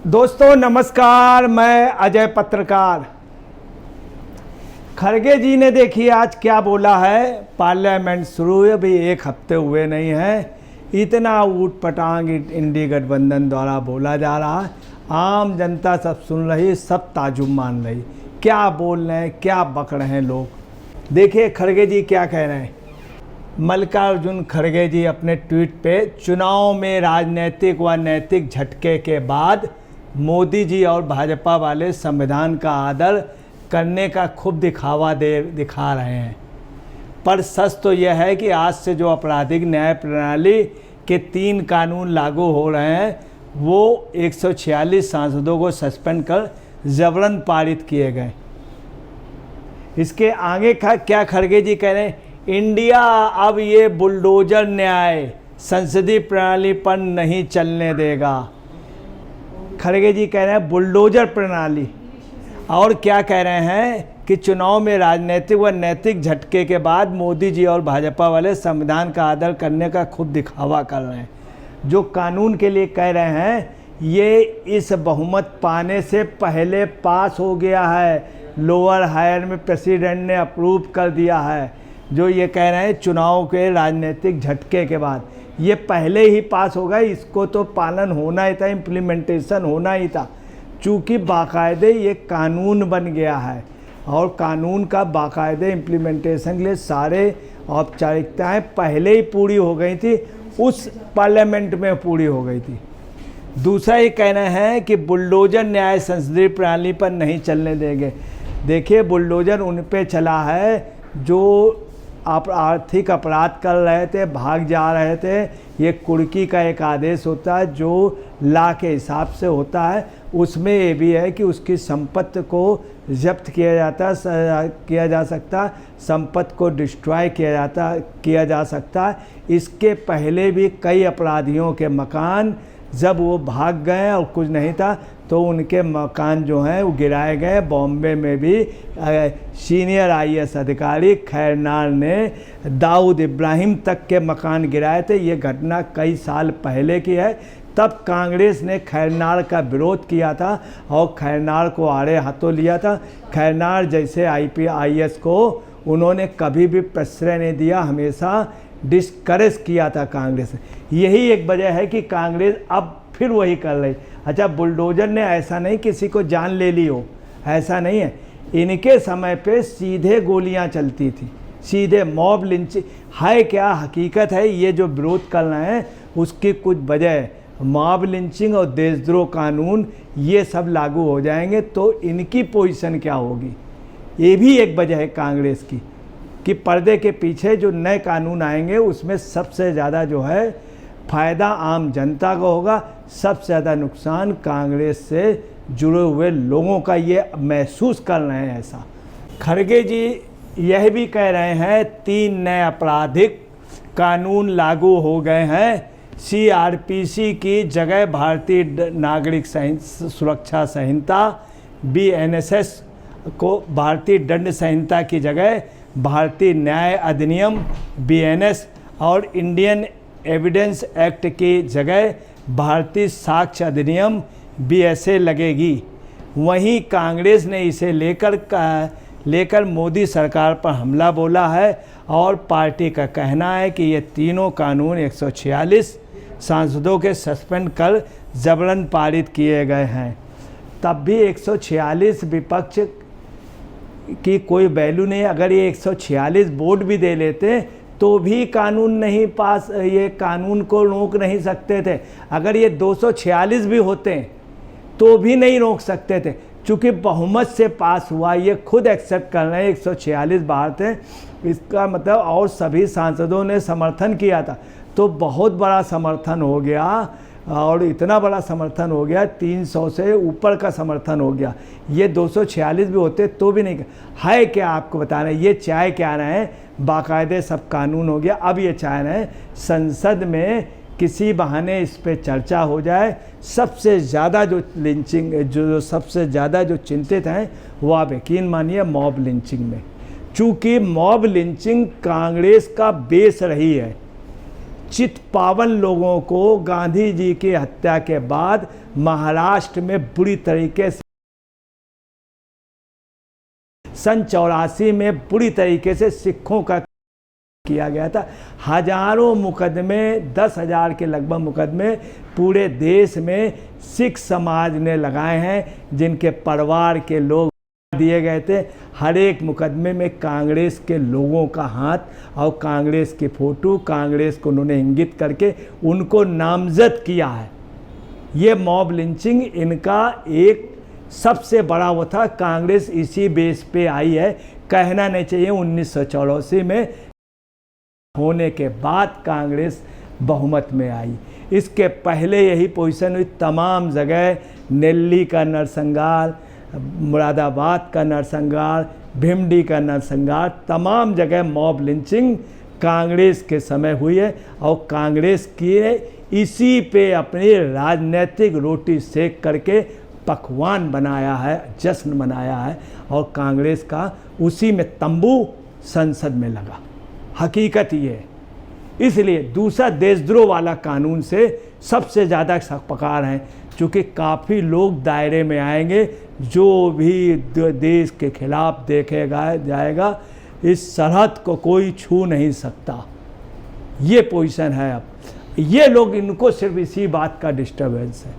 दोस्तों नमस्कार, मैं अजय पत्रकार। खड़गे जी ने देखिए आज क्या बोला है। पार्लियामेंट शुरू हुए अभी एक हफ्ते हुए नहीं है, इतना ऊट पटांग इंडी गठबंधन द्वारा बोला जा रहा है। आम जनता सब सुन रही, सब ताजुब मान रही, क्या बोल रहे हैं, क्या बक रहे हैं लोग। देखिए खड़गे जी क्या कह रहे हैं। मल्लिकार्जुन खड़गे जी अपने ट्वीट पे, चुनाव में राजनीतिक व नैतिक झटके के बाद मोदी जी और भाजपा वाले संविधान का आदर करने का खूब दिखा रहे हैं। पर सच तो यह है कि आज से जो आपराधिक न्याय प्रणाली के 3 कानून लागू हो रहे हैं, वो 146 सांसदों को सस्पेंड कर जबरन पारित किए गए। इसके आगे का क्या खड़गे जी कह रहे हैं, इंडिया अब ये बुलडोजर न्याय संसदीय प्रणाली पर नहीं चलने देगा। खड़गे जी कह रहे हैं बुलडोजर प्रणाली। और क्या कह रहे हैं कि चुनाव में राजनीतिक व नैतिक झटके के बाद मोदी जी और भाजपा वाले संविधान का आदर करने का खूब दिखावा कर रहे हैं। जो कानून के लिए कह रहे हैं, ये इस बहुमत पाने से पहले पास हो गया है, लोअर हायर में प्रेसिडेंट ने अप्रूव कर दिया है। जो ये कह रहे हैं चुनाव के राजनीतिक झटके के बाद, ये पहले ही पास हो गया, इसको तो पालन होना ही था, इम्प्लीमेंटेशन होना ही था। चूँकि बाकायदे ये कानून बन गया है और कानून का बाकायदे इम्प्लीमेंटेशन के लिए सारे औपचारिकताएं पहले ही पूरी हो गई थी, उस पार्लियामेंट में पूरी हो गई थी। दूसरा ये कहना है कि बुलडोजर न्याय संसदीय प्रणाली पर नहीं चलने देंगे। देखिए बुलडोजर उन पे चला है जो आप आर्थिक अपराध कर रहे थे, भाग जा रहे थे। ये कुर्की का एक आदेश होता है जो लॉ के हिसाब से होता है। उसमें ये भी है कि उसकी संपत्ति को जब्त किया जा सकता, संपत्ति को डिस्ट्रॉय किया जा सकता है। इसके पहले भी कई अपराधियों के मकान, जब वो भाग गए और कुछ नहीं था तो उनके मकान जो हैं वो गिराए गए। बॉम्बे में भी सीनियर IAS अधिकारी खैरनार ने दाऊद इब्राहिम तक के मकान गिराए थे। ये घटना कई साल पहले की है। तब कांग्रेस ने खैरनार का विरोध किया था और खैरनार को आड़े हाथों लिया था। खैरनार जैसे IAS को उन्होंने कभी भी प्रश्रय नहीं दिया, हमेशा डिस्करेज किया था कांग्रेस। यही एक वजह है कि कांग्रेस अब फिर वही कर रही। अच्छा, बुलडोजर ने ऐसा नहीं किसी को जान ले ली हो, ऐसा नहीं है। इनके समय पे सीधे गोलियां चलती थी, सीधे मॉब लिंचिंग है। क्या हकीकत है, ये जो विरोध कर रहे हैं उसकी कुछ वजह, मॉब लिंचिंग और देशद्रोह कानून ये सब लागू हो जाएंगे तो इनकी पोजीशन क्या होगी। ये भी एक वजह है कांग्रेस की कि पर्दे के पीछे जो नए कानून आएंगे उसमें सबसे ज़्यादा जो है फ़ायदा आम जनता को होगा, सबसे ज़्यादा नुकसान कांग्रेस से जुड़े हुए लोगों का। ये महसूस कर रहे हैं ऐसा। खड़गे जी यह भी कह रहे हैं 3 नए आपराधिक कानून लागू हो गए हैं। CRPC की जगह भारतीय नागरिक सुरक्षा संहिता, BNSS को भारतीय दंड संहिता की जगह भारतीय न्याय अधिनियम BNS और इंडियन एविडेंस एक्ट की जगह भारतीय साक्ष्य अधिनियम BSA लगेगी। वहीं कांग्रेस ने इसे लेकर मोदी सरकार पर हमला बोला है और पार्टी का कहना है कि ये तीनों कानून 146 सांसदों के सस्पेंड कर जबरन पारित किए गए हैं। तब भी 146 विपक्ष की कोई वैल्यू नहीं। अगर ये 146 वोट भी दे लेते तो भी कानून नहीं पास, ये कानून को रोक नहीं सकते थे। अगर ये 246 भी होते तो भी नहीं रोक सकते थे। चूँकि बहुमत से पास हुआ, ये खुद एक्सेप्ट कर रहे हैं 146 बाहर थे, इसका मतलब और सभी सांसदों ने समर्थन किया था तो बहुत बड़ा समर्थन हो गया। और इतना बड़ा समर्थन हो गया, 300 से ऊपर का समर्थन हो गया। ये 246 भी होते तो भी नहीं है। क्या आपको बता रहे हैं, ये चाहे क्या रहे हैं, बाकायदे सब कानून हो गया। अब ये चाह रहे हैं संसद में किसी बहाने इस पे चर्चा हो जाए। सबसे ज़्यादा जो लिंचिंग, जो सबसे ज़्यादा जो चिंतित हैं वो आप यकीन मानिए मॉब लिंचिंग में। चूँकि मॉब लिंचिंग कांग्रेस का बेस रही है, चित्पावन लोगों को गांधी जी की हत्या के बाद महाराष्ट्र में बुरी तरीके से सन 84 में बुरी तरीके से सिखों का किया गया था। हजारों मुकदमे, 10,000 के लगभग मुकदमे पूरे देश में सिख समाज ने लगाए हैं, जिनके परिवार के लोग दिए गए थे। हर एक मुकदमे में कांग्रेस के लोगों का हाथ और कांग्रेस की फोटो, कांग्रेस को उन्होंने इंगित करके उनको नामजद किया है। ये मॉब लिंचिंग इनका एक सबसे बड़ा वो था। कांग्रेस इसी बेस पे आई है, कहना नहीं चाहिए। 1984 में होने के बाद कांग्रेस बहुमत में आई। इसके पहले यही पोजीशन हुई। तमाम जगह नेल्ली का नरसंहार, मुरादाबाद का नरसंहार, भिमडी का नरसंहार, तमाम जगह मॉब लिंचिंग कांग्रेस के समय हुई है। और कांग्रेस की इसी पे अपनी राजनीतिक रोटी सेक करके पकवान बनाया है, जश्न मनाया है। और कांग्रेस का उसी में तंबू संसद में लगा। हकीकत ये है। इसलिए दूसरा देशद्रोह वाला कानून से सबसे ज़्यादा पकार हैं, क्योंकि काफ़ी लोग दायरे में आएंगे। जो भी देश के खिलाफ देखेगा जाएगा, इस सरहद को कोई छू नहीं सकता। ये पोजीशन है। अब ये लोग, इनको सिर्फ इसी बात का डिस्टर्बेंस है,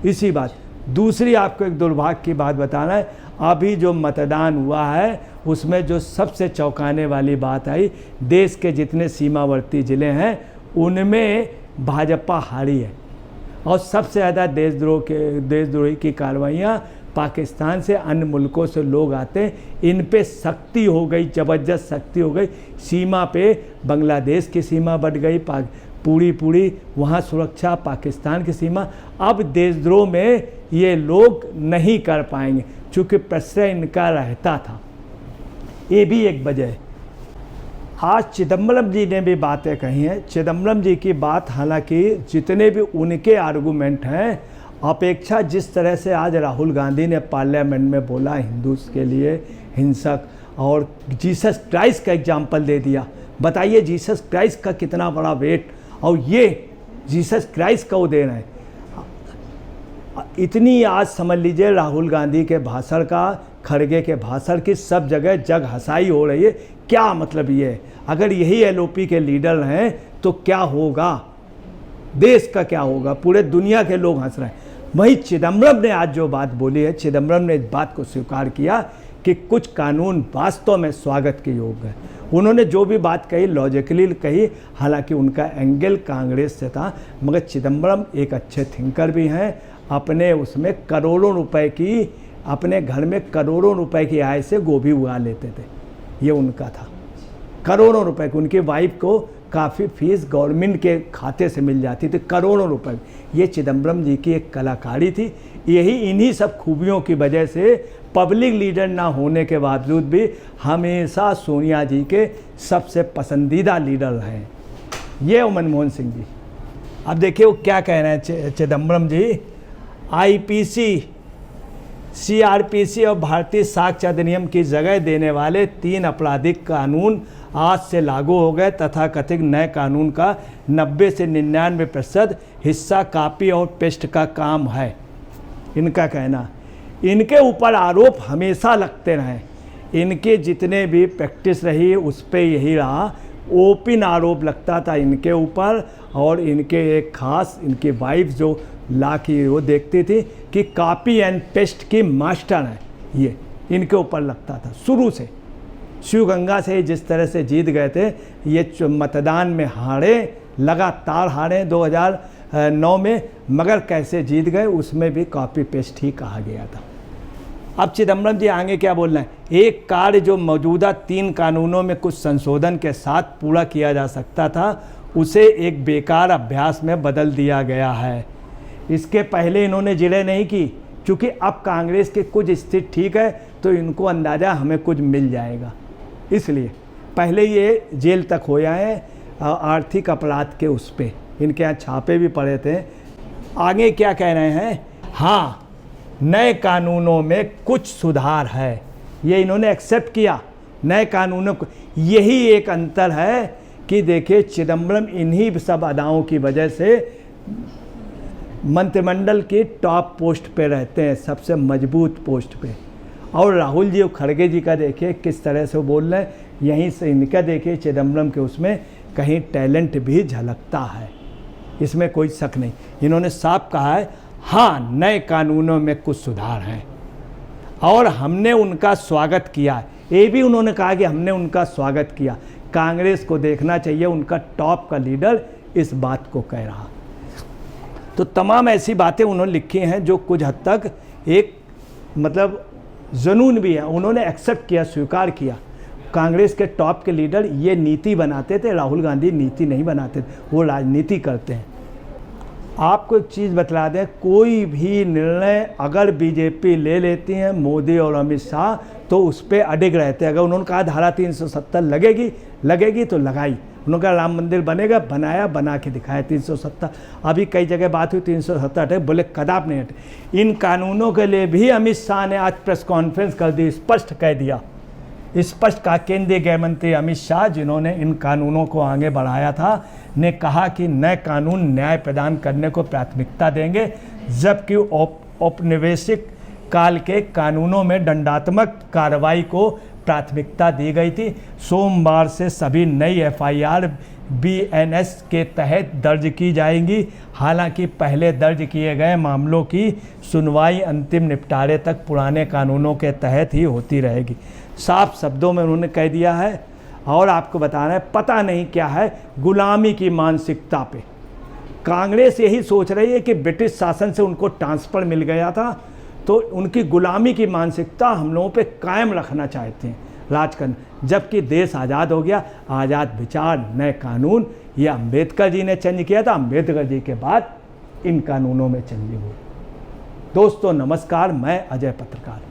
इसी बात। दूसरी आपको एक दुर्भाग्य की बात बताना है। अभी जो मतदान हुआ है उसमें जो सबसे चौंकाने वाली बात आई, देश के जितने सीमावर्ती ज़िले हैं उनमें भाजपा हारी है। और सबसे ज़्यादा देशद्रोही की कार्रवाइयाँ पाकिस्तान से, अन्य मुल्कों से लोग आते हैं। इन पे सख्ती हो गई, ज़बरदस्त सख्ती हो गई। सीमा पे बांग्लादेश की सीमा बढ़ गई, पूरी वहाँ सुरक्षा, पाकिस्तान की सीमा। अब देशद्रोह में ये लोग नहीं कर पाएंगे, चूँकि प्रश्रय इनका रहता था। ये भी एक वजह है। आज चिदम्बरम जी ने भी बातें कही हैं। चिदम्बरम जी की बात, हालांकि जितने भी उनके आर्गूमेंट हैं, अपेक्षा जिस तरह से आज राहुल गांधी ने पार्लियामेंट में बोला हिंदू के लिए हिंसक, और जीसस क्राइस्ट का एग्जाम्पल दे दिया। बताइए जीसस क्राइस्ट का कितना बड़ा वेट, और ये जीसस क्राइस्ट का वो दे रहे हैं। इतनी आज समझ लीजिए राहुल गांधी के भाषण का, खड़गे के भाषण की सब जगह जग हंसाई हो रही है। क्या मतलब ये है? अगर यही एलओपी के लीडर हैं तो क्या होगा, देश का क्या होगा? पूरे दुनिया के लोग हंस रहे हैं। वहीं चिदम्बरम ने आज जो बात बोली है, चिदम्बरम ने इस बात को स्वीकार किया कि कुछ कानून वास्तव में स्वागत के योग्य है। उन्होंने जो भी बात कही लॉजिकली कही, हालांकि उनका एंगल कांग्रेस से था, मगर चिदम्बरम एक अच्छे थिंकर भी हैं। अपने उसमें करोड़ों रुपए की, अपने घर में करोड़ों रुपए की आय से गोभी उगा लेते थे। ये उनका था, करोड़ों रुपए की। उनकी वाइफ को काफ़ी फीस गवर्नमेंट के खाते से मिल जाती थी, करोड़ों रुपए। ये चिदम्बरम जी की एक कलाकारी थी। यही इन्हीं सब खूबियों की वजह से पब्लिक लीडर ना होने के बावजूद भी हमेशा सोनिया जी के सबसे पसंदीदा लीडर रहे ये मनमोहन सिंह जी। अब देखिए वो क्या कह रहे हैं चिदम्बरम जी। आईपीसी, सीआरपीसी और भारतीय साक्ष्य अधिनियम की जगह देने वाले 3 आपराधिक कानून आज से लागू हो गए तथा कथित नए कानून का 90 से 99% हिस्सा कॉपी और पेस्ट का काम है। इनका कहना, इनके ऊपर आरोप हमेशा लगते रहे। इनके जितने भी प्रैक्टिस रही उस पर यही रहा, ओपन आरोप लगता था इनके ऊपर। और इनके एक खास, इनकी वाइफ जो ला की वो देखती थी कि कॉपी एंड पेस्ट की मास्टर है, ये इनके ऊपर लगता था शुरू से। शिवगंगा से जिस तरह से जीत गए थे, ये मतदान में हारे, लगातार हारे 2009 में, मगर कैसे जीत गए उसमें भी कॉपी पेस्ट ही कहा गया था। अब चिदम्बरम जी आगे क्या बोल रहे हैं, एक कार्य जो मौजूदा 3 कानूनों में कुछ संशोधन के साथ पूरा किया जा सकता था, उसे एक बेकार अभ्यास में बदल दिया गया है। इसके पहले इन्होंने जिले नहीं की, क्योंकि अब कांग्रेस की कुछ स्थिति ठीक है तो इनको अंदाज़ा हमें कुछ मिल जाएगा, इसलिए पहले ये जेल तक हो जाए आर्थिक अपराध के उस पर। इनके यहाँ छापे भी पड़े थे। आगे क्या कह रहे हैं, हाँ नए कानूनों में कुछ सुधार है, ये इन्होंने एक्सेप्ट किया नए कानूनों को। यही एक अंतर है कि देखिए चिदम्बरम इन्हीं सब अदाओं की वजह से मंत्रिमंडल के टॉप पोस्ट पे रहते हैं, सबसे मजबूत पोस्ट पे। और राहुल जी और खड़गे जी का देखिए किस तरह से वो बोल रहे हैं, यहीं से इनका देखिए चिदम्बरम के उसमें कहीं टैलेंट भी झलकता है, इसमें कोई शक नहीं। इन्होंने साफ कहा है हाँ नए कानूनों में कुछ सुधार हैं और हमने उनका स्वागत किया। ये भी उन्होंने कहा कि हमने उनका स्वागत किया। कांग्रेस को देखना चाहिए उनका टॉप का लीडर इस बात को कह रहा। तो तमाम ऐसी बातें उन्होंने लिखी हैं जो कुछ हद तक एक मतलब जुनून भी है, उन्होंने एक्सेप्ट किया, स्वीकार किया। कांग्रेस के टॉप के लीडर ये नीति बनाते थे, राहुल गांधी नीति नहीं बनाते थे, वो राजनीति करते हैं। आपको एक चीज़ बतला दें, कोई भी निर्णय अगर बीजेपी ले लेती है, मोदी और अमित शाह, तो उस पर अडिग रहते हैं। अगर उन्होंने कहा धारा 370 लगेगी तो लगाई। उन्होंने कहा राम मंदिर बनेगा, बनाया, बना के दिखाया 370। अभी कई जगह बात हुई 370 हटे, बोले कदाप नहीं हटे। इन कानूनों के लिए भी अमित शाह ने आज प्रेस कॉन्फ्रेंस कर दी, स्पष्ट कह दिया, स्पष्ट कहा। केंद्रीय गृह मंत्री अमित शाह जिन्होंने इन कानूनों को आगे बढ़ाया था, ने कहा कि नए कानून न्याय प्रदान करने को प्राथमिकता देंगे, जबकि औपनिवेशिक काल के कानूनों में दंडात्मक कार्रवाई को प्राथमिकता दी गई थी। सोमवार से सभी नई एफआईआर बीएनएस के तहत दर्ज की जाएंगी। हालांकि पहले दर्ज किए गए मामलों की सुनवाई अंतिम निपटारे तक पुराने कानूनों के तहत ही होती रहेगी। साफ शब्दों में उन्होंने कह दिया है। और आपको बता रहे हैं, पता नहीं क्या है गुलामी की मानसिकता पे कांग्रेस यही सोच रही है कि ब्रिटिश शासन से उनको ट्रांसफ़र मिल गया था, तो उनकी गुलामी की मानसिकता हम लोगों पे कायम रखना चाहते हैं, राज करना। जबकि देश आज़ाद हो गया, आज़ाद विचार, नए कानून, ये अम्बेडकर जी ने चेंज किया था। अम्बेडकर जी के बाद इन कानूनों में चेंजिंग हुई। दोस्तों नमस्कार, मैं अजय पत्रकार।